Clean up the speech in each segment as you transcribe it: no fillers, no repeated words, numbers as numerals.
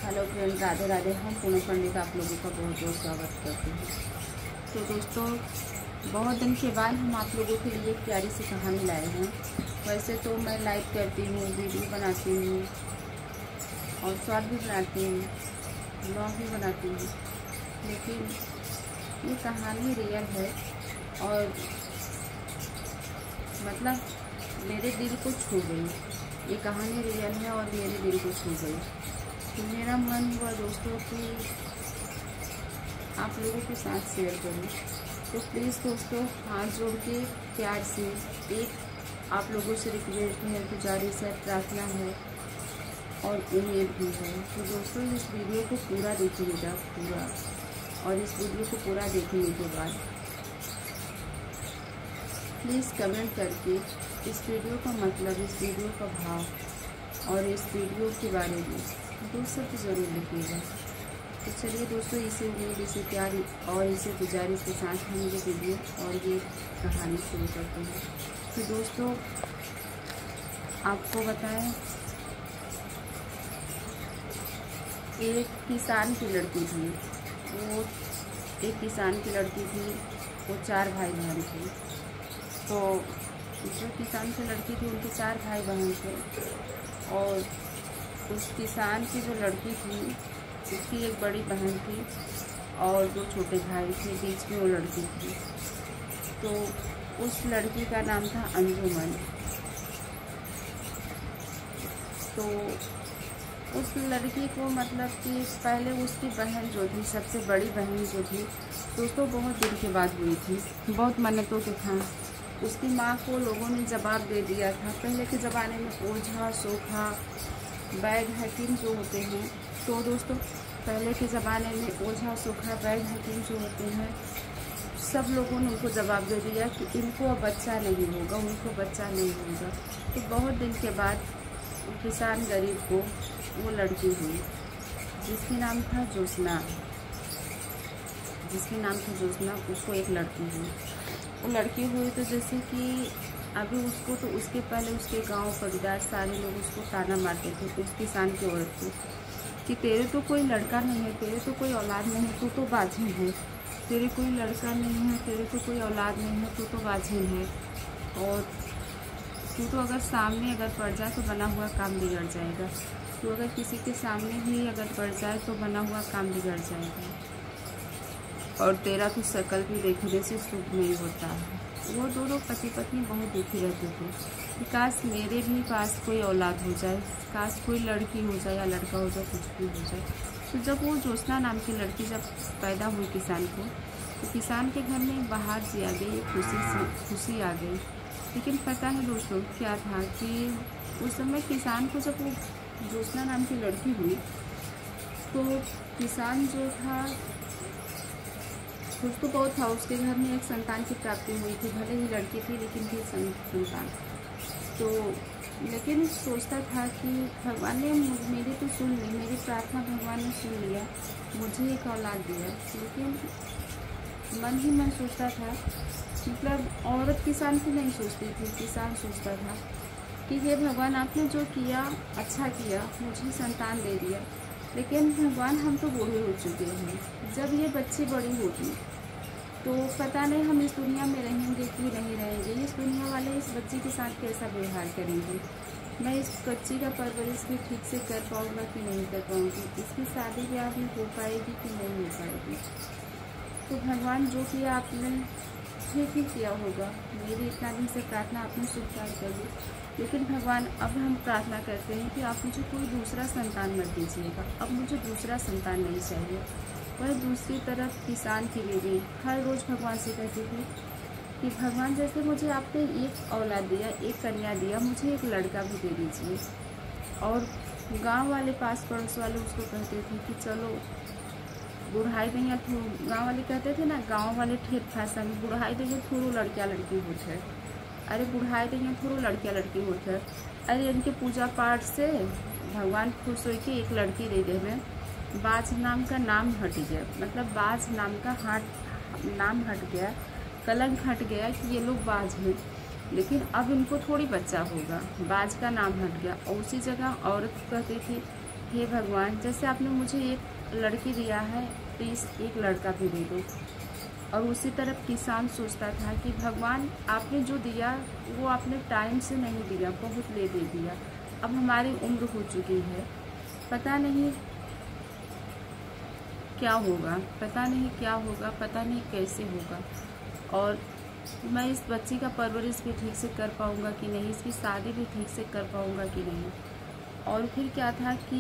Hello friend, Radhe Radhe. हम पूनम पंडित आप लोगों का बहुत बहुत स्वागत करते हैं। तो दोस्तों, बहुत दिन के बाद हम आप लोगों के लिए एक प्यारी सी कहानी लाए हैं। वैसे तो मैं लाइव करती हूँ, वीडियो बनाती हूँ और शॉर्ट भी बनाती हूँ, ब्लॉग भी बनाती हूँ, लेकिन ये कहानी रियल है और मतलब मेरे दिल को छू गई। ये कहानी रियल है और मेरे दिल को छू गई। तो मेरा मन हुआ दोस्तों कि आप लोगों के साथ शेयर करूं। तो प्लीज़ दोस्तों, हाथ जोड़ के प्यार से एक आप लोगों से रिक्वेस्ट है, गुजारिश है, प्रार्थना है और उम्मीद भी है। तो दोस्तों, इस वीडियो को पूरा देखिएगा पूरा, और इस वीडियो को पूरा देखने के बाद प्लीज़ कमेंट करके इस वीडियो का मतलब, इस वीडियो का भाव और इस वीडियो के बारे में दो शब्द ज़रूर लिखिएगा। तो चलिए दोस्तों, इसे उम्मीद, इसे प्यार और इसे गुजारिश के साथ हम ये वीडियो और ये कहानी शुरू करते हैं। तो दोस्तों, आपको बताएं, एक किसान की लड़की थी। वो एक किसान की लड़की थी, वो 4 भाई बहन थे। तो जो किसान की लड़की थी, उनके 4 भाई बहन थे और उस किसान की जो लड़की थी, उसकी एक बड़ी बहन थी और 2 छोटे भाई थे, बीच में वो लड़की थी। तो उस लड़की का नाम था अंजुमन। तो उस लड़की को मतलब कि पहले उसकी बहन जो थी, सबसे बड़ी बहन जो थी दोस्तों, बहुत दिन के बाद हुई थी, बहुत मन्नतों के था। उसकी माँ को लोगों ने जवाब दे दिया था। पहले के ज़माने में ओझा, सोखा, वैद्य, हकीम जो होते हैं, तो दोस्तों पहले के ज़माने में ओझा, सोखा, वैद्य, हकीम जो होते हैं, सब लोगों ने उनको जवाब दे दिया कि इनको अब बच्चा नहीं होगा, उनको बच्चा नहीं होगा। तो बहुत दिन के बाद किसान गरीब को वो लड़की हुई, जिसका नाम था ज्योत्सना। उसको एक लड़की हुई। वो लड़की हुई तो जैसे कि अभी उसको, तो उसके पहले उसके गांव परिवार सारे लोग उसको ताना मारते थे, उस किसान की औरत को, कि तेरे तो कोई लड़का नहीं है, तेरे तो कोई औलाद नहीं है, तू तो बाझिन है। तेरे कोई लड़का नहीं है, तेरे तो कोई औलाद नहीं है, तू तो बाझिन है। और तू तो अगर सामने अगर पड़ जाए तो बना हुआ काम बिगड़ जाएगा। तू अगर किसी के सामने भी अगर पड़ जाए तो बना हुआ काम बिगड़ जाएगा। और तेरा तो शकल भी देखने से शुभ नहीं होता है। वो दोनों पति पत्नी बहुत दुखी रहते थे कि काश मेरे भी पास कोई औलाद हो जाए, काश कोई लड़की हो जाए या लड़का हो जाए, कुछ भी हो जाए। तो जब वो ज्योत्सना नाम की लड़की जब पैदा हुई किसान को, तो किसान के घर में बाहर सी आ गई, खुशी आ गई। लेकिन पता है दोस्तों क्या था कि उस समय किसान को, जब वो ज्योत्सना नाम की लड़की हुई, तो किसान जो था खुश तो बहुत था। उसके घर में एक संतान की प्राप्ति हुई थी, भले ही लड़की थी लेकिन थी संतान। तो लेकिन सोचता था कि भगवान ने मेरी तो सुन ली, मेरी प्रार्थना भगवान ने सुन लिया, मुझे एक औलाद दिया। लेकिन मन ही मन सोचता था, मतलब औरत किसान की नहीं सोचती थी, किसान सोचता था कि हे भगवान, आपने जो किया अच्छा किया, मुझे संतान दे दिया, लेकिन भगवान हम तो बूढ़े हो चुके हैं। जब ये बच्ची बड़ी होगी तो पता नहीं हम इस दुनिया में रहेंगे कि नहीं रहेंगे, इस दुनिया वाले इस बच्ची के साथ कैसा व्यवहार करेंगे, मैं इस बच्ची का परवरिश भी ठीक से कर पाऊँगा कि नहीं कर पाऊँगी, इसकी शादी ब्याह भी हो पाएगी कि नहीं हो पाएगी। तो भगवान जो किया आपने ठीक ही किया होगा, मेरी इतना दिन से प्रार्थना आपने स्वीकार कर ली। लेकिन भगवान, अब हम प्रार्थना करते हैं कि आप मुझे कोई दूसरा संतान मत दीजिएगा, अब मुझे दूसरा संतान नहीं चाहिए। वह दूसरी तरफ किसान की बीवी हर रोज़ भगवान से कहती थी कि भगवान, जैसे मुझे आपने एक औलाद दिया, एक कन्या दिया, मुझे एक लड़का भी दे दीजिए। और गांव वाले, पास पड़ोस वाले उसको कहते थे कि चलो बुढ़ाई दैया, गाँव वाले कहते थे ना, गाँव वाले ठेठ भाषा में, बुढ़ाई दैया थोड़ो लड़किया लड़की होते है, अरे बुढ़ाई दैया थोड़ो लड़किया लड़की होते है, अरे इनके पूजा पाठ से भगवान खुश हो के एक लड़की दे देवे। बाज नाम का नाम हट गया, मतलब बाज नाम का नाम हट गया, कलंक हट गया कि ये लोग बाज हैं। लेकिन अब इनको थोड़ी बच्चा होगा, बाज का नाम हट गया। और उसी जगह औरत कहती थी हे भगवान, जैसे आपने मुझे एक लड़की दिया है, प्लीज़ एक लड़का भी दे दो। और उसी तरफ किसान सोचता था कि भगवान आपने जो दिया वो आपने टाइम से नहीं दिया, बहुत लेट दे दिया। अब हमारी उम्र हो चुकी है, पता नहीं क्या होगा, पता नहीं क्या होगा, पता नहीं कैसे होगा, और मैं इस बच्ची का परवरिश भी ठीक से कर पाऊँगा कि नहीं, इसकी शादी भी ठीक से कर पाऊँगा कि नहीं। और फिर क्या था कि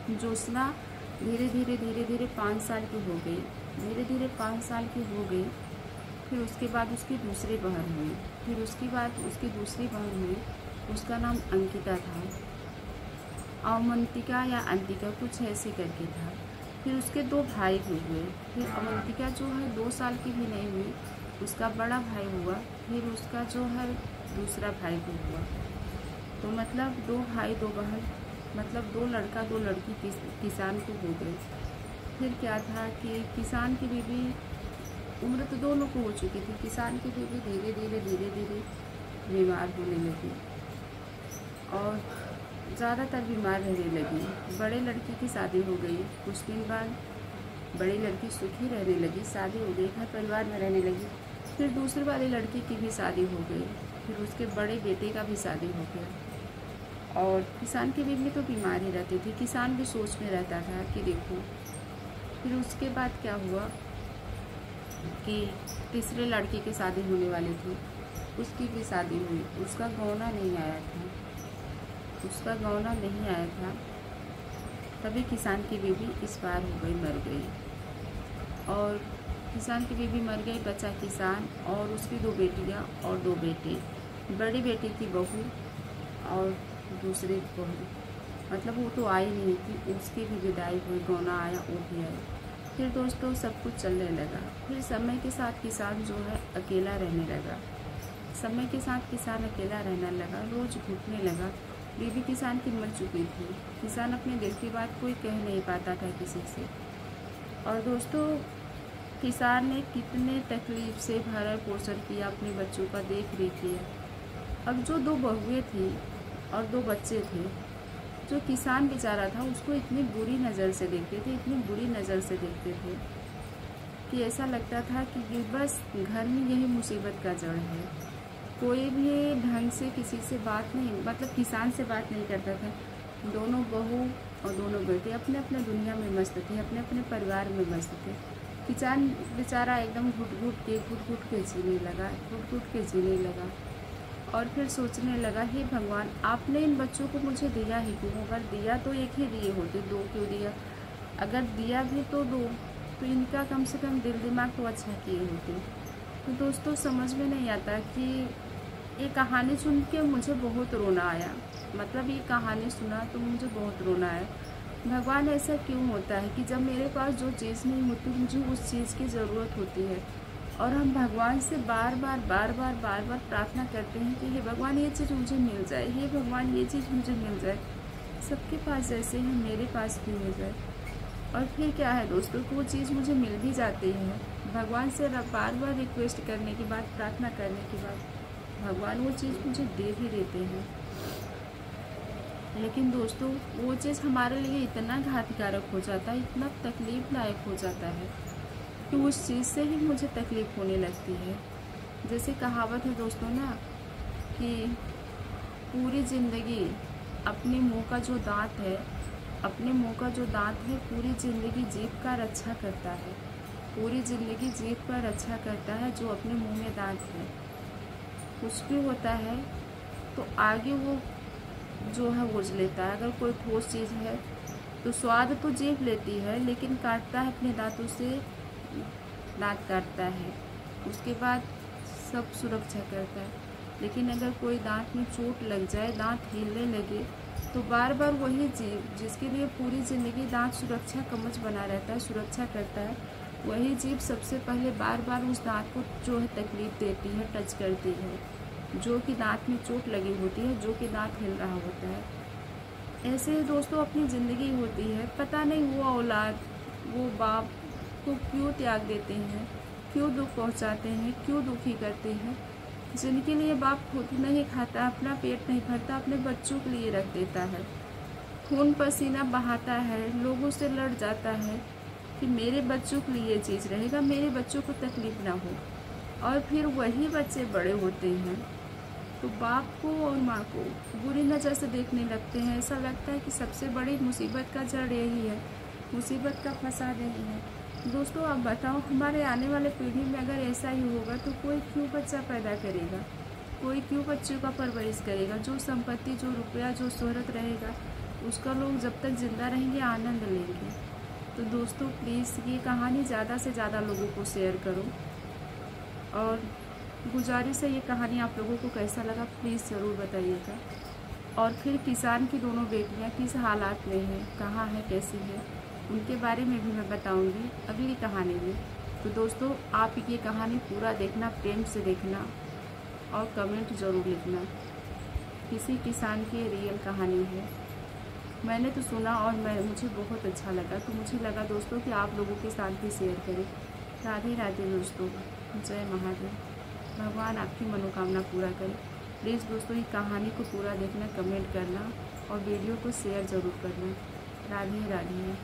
ज्योत्सना धीरे धीरे 5 साल की हो गई, धीरे धीरे 5 साल की हो गई। फिर उसके बाद उसकी दूसरी बहन हुई, फिर उसके बाद उसकी दूसरी बहन हुई, उसका नाम अंकिता था, अवंतिका या अंतिका कुछ ऐसे करके था। फिर उसके 2 भाई भी हुए। फिर अवंतिका जो है 2 साल की भी नहीं हुई, उसका बड़ा भाई हुआ, फिर उसका जो है दूसरा भाई भी हुआ। तो मतलब 2 भाई 2 बहन, मतलब 2 लड़का 2 लड़की किसान को हो गई। फिर क्या था कि किसान की बीवी, उम्र तो दोनों को हो चुकी थी, किसान की बीवी धीरे धीरे बीमार होने लगी और ज़्यादातर बीमार रहने लगी। बड़े लड़की की शादी हो गई, कुछ दिन बाद बड़ी लड़की सुखी रहने लगी, शादी हो गई, घर परिवार में रहने लगी। फिर दूसरी वाली लड़की की भी शादी हो गई, फिर उसके बड़े बेटे का भी शादी हो गया। और किसान की बीवी तो बीमार ही रहती थी, किसान भी सोच में रहता था कि देखो। फिर उसके बाद क्या हुआ कि तीसरे लड़के की शादी होने वाली थी, उसकी भी शादी हुई, उसका गौना नहीं आया था, उसका गौना नहीं आया था। तभी किसान की बीवी इस बार हो गई, मर गई। और किसान की बीवी मर गई, बचा किसान और उसकी 2 बेटियां और 2 बेटे। बड़ी बेटी की बहू और दूसरी बहू, मतलब वो तो आई नहीं थी, उसकी भी विदाई हुई, गौना आया, वो भी आई। फिर दोस्तों सब कुछ चलने लगा। फिर समय के साथ किसान जो है अकेला रहने लगा, समय के साथ किसान अकेला रहने लगा, रोज़ घुटने लगा। बीवी किसान की मर चुकी थी, किसान अपने दिल की बात कोई कह नहीं पाता था किसी से। और दोस्तों किसान ने कितने तकलीफ से भरण पोषण किया, अपने बच्चों का देख रेख किया। अब जो 2 बहुएं थी और 2 बच्चे थे, जो किसान बेचारा था उसको इतनी बुरी नज़र से देखते थे, इतनी बुरी नज़र से देखते थे कि ऐसा लगता था कि बस घर में यही मुसीबत का जड़ है। कोई भी ढंग से किसी से बात नहीं, मतलब किसान से बात नहीं करता था। दोनों बहू और दोनों बेटे अपने अपने दुनिया में मस्त थे, अपने अपने परिवार में मस्त थे। किसान बेचारा एकदम घुट घुट के जीने लगा, घुट घुट के जीने लगा। और फिर सोचने लगा, हे भगवान, आपने इन बच्चों को मुझे दिया ही क्यों? अगर दिया तो एक ही दिए होते, 2 क्यों दिया? अगर दिया भी तो 2, तो इनका कम से कम दिल दिमाग तो अच्छा किए होते। तो दोस्तों समझ में नहीं आता कि ये कहानी सुन के मुझे बहुत रोना आया, मतलब ये कहानी सुना तो मुझे बहुत रोना आया। भगवान ऐसा क्यों होता है कि जब मेरे पास जो चीज़ नहीं होती, मुझे उस चीज़ की ज़रूरत होती है, और हम भगवान से बार बार प्रार्थना करते हैं कि हे भगवान ये चीज़ मुझे मिल जाए, हे भगवान ये चीज़ मुझे मिल जाए। सबके पास जैसे है मेरे पास भी हो जाए। और फिर क्या है दोस्तों, वो चीज़ मुझे मिल भी जाती है। भगवान से बार बार रिक्वेस्ट करने के बाद, प्रार्थना करने के बाद भगवान वो चीज़ मुझे दे भी देते हैं। लेकिन दोस्तों वो चीज़ हमारे लिए इतना घातकारक हो जाता है, इतना तकलीफ लायक हो जाता है कि उस चीज़ से ही मुझे तकलीफ़ होने लगती है। जैसे कहावत है दोस्तों ना कि पूरी ज़िंदगी अपने मुंह का जो दांत है, अपने मुंह का जो दांत है, पूरी ज़िंदगी जीभ का रक्षा करता है, पूरी ज़िंदगी जीभ का रक्षा करता है जो अपने मुंह में दांत है। कुछ भी होता है तो आगे वो जो है वो लेता है। अगर कोई ठोस चीज़ है तो स्वाद तो जीभ लेती है, लेकिन काटता है अपने दांतों से, दांत काटता है, उसके बाद सब सुरक्षा करता है। लेकिन अगर कोई दांत में चोट लग जाए, दांत हिलने लगे, तो बार बार वही जीभ जिसके लिए पूरी ज़िंदगी दांत सुरक्षा कवच बना रहता है, सुरक्षा करता है, वही जीभ सबसे पहले बार बार उस दांत को जो है तकलीफ़ देती है, टच करती है, जो कि दांत में चोट लगी होती है, जो कि दांत हिल रहा होता है। ऐसे दोस्तों अपनी ज़िंदगी होती है, पता नहीं वो औलाद, वो बाप को क्यों त्याग देते हैं, क्यों दुख पहुंचाते हैं, क्यों दुखी करते हैं। जिनके लिए बाप खुद नहीं खाता, अपना पेट नहीं भरता, अपने बच्चों के लिए रख देता है। खून पसीना बहाता है, लोगों से लड़ जाता है कि मेरे बच्चों के लिए ये चीज़ रहेगा, मेरे बच्चों को तकलीफ़ ना हो, और फिर वही बच्चे बड़े होते हैं तो बाप को और माँ को बुरी नज़र से देखने लगते हैं। ऐसा लगता है कि सबसे बड़ी मुसीबत का जड़ यही है, मुसीबत का फसाद यही है। दोस्तों आप बताओ, हमारे आने वाले पीढ़ी में अगर ऐसा ही होगा तो कोई क्यों बच्चा पैदा करेगा, कोई क्यों बच्चों का परवरिश करेगा। जो संपत्ति, जो रुपया, जो शोहरत रहेगा उसका लोग जब तक ज़िंदा रहेंगे आनंद लेंगे। तो दोस्तों प्लीज़ ये कहानी ज़्यादा से ज़्यादा लोगों को शेयर करो, और गुजारिश है ये कहानी आप लोगों को कैसा लगा प्लीज़ ज़रूर बताइएगा। और फिर किसान की दोनों बेटियां किस हालात में हैं, कहाँ हैं, कैसी हैं, उनके बारे में भी मैं बताऊंगी अगली कहानी में। तो दोस्तों आप ये कहानी पूरा देखना, प्रेम से देखना और कमेंट ज़रूर लिखना। किसी किसान की रियल कहानी है, मैंने तो सुना और मुझे बहुत अच्छा लगा, तो मुझे लगा दोस्तों कि आप लोगों के साथ भी शेयर करें। राधे राधे दोस्तों, जय महादेव। भगवान आपकी मनोकामना पूरा करे। प्लीज़ दोस्तों ये कहानी को पूरा देखना, कमेंट करना और वीडियो को शेयर ज़रूर करना। राधे राधे।